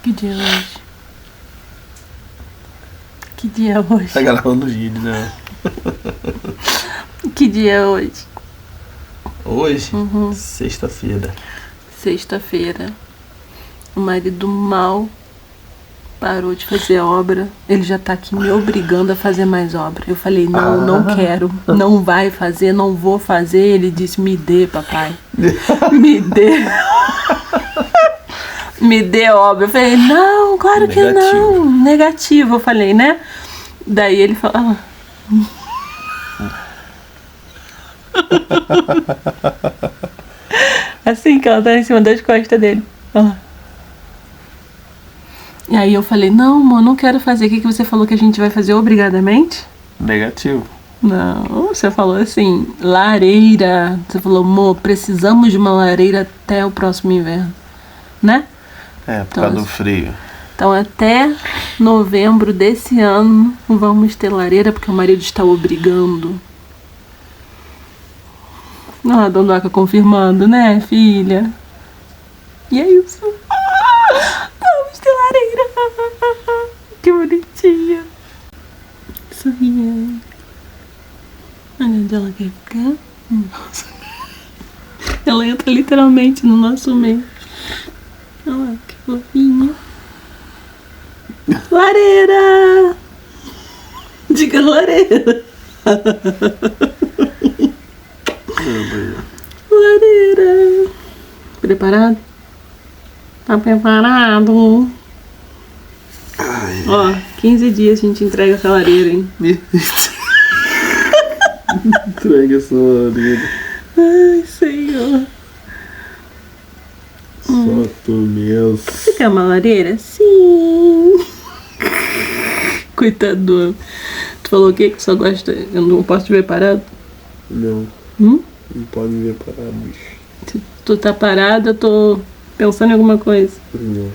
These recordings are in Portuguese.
Que dia é hoje? Que dia é hoje? Tá gravando vídeo, né? Que dia é hoje? Hoje? Sexta-feira. Sexta-feira. O marido mal parou de fazer obra. Ele já tá aqui me obrigando a fazer mais obra. Eu falei, não, não quero. Não vai fazer, não vou fazer. Ele disse, me dê, papai. Me dê. Me dê obra. Eu falei, não, claro que não. Negativo, eu falei, né? Daí ele falou... Assim que ela tá em cima das costas dele. E aí eu falei, não, amor, não quero fazer. O que você falou que a gente vai fazer obrigadamente? Negativo. Não, você falou assim, lareira. Você falou, amor, precisamos de uma lareira até o próximo inverno, né? É, por causa do frio. Então até novembro desse ano vamos ter lareira, porque o marido está obrigando. Ah, Dondoca confirmando, né, filha? E é isso. Vamos ter lareira. Que bonitinha. Sorria. Olha onde ela quer ficar. Nossa. Ela entra literalmente no nosso meio. Olha lá, que fofinha. Lareira! Diga lareira. Lareira. Preparado? Tá preparado? Ai. Ó, 15 dias a gente entrega essa lareira, hein? Entrega essa lareira. Ai, Senhor. Só tu mesmo. Você quer uma lareira? Sim. Coitado. Tu falou o quê? Que só gosta... Eu não posso te ver parado? Não. Não pode me ver parado, bicho. Se tu tá parado, eu tô pensando em alguma coisa. Não.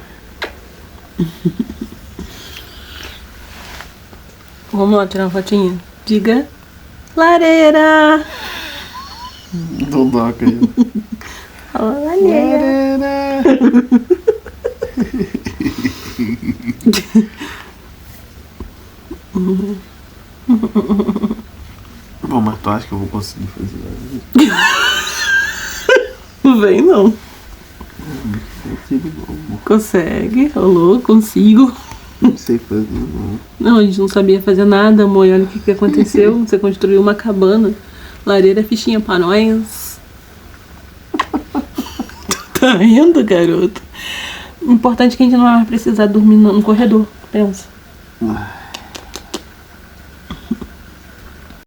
Vamos lá tirar uma fotinha? Diga. Lareira! Dondoca aí. Fala, lareira! Bom, mas tu acha que eu vou conseguir fazer lareira? Não vem, não. Não consigo, não. Consegue? Alô, consigo. Não sei fazer, não. Não, a gente não sabia fazer nada, amor. E olha o que aconteceu. Você construiu uma cabana. Lareira, fichinha pra nós. Tá rindo, garoto? O importante é que a gente não vai precisar dormir no corredor. Pensa.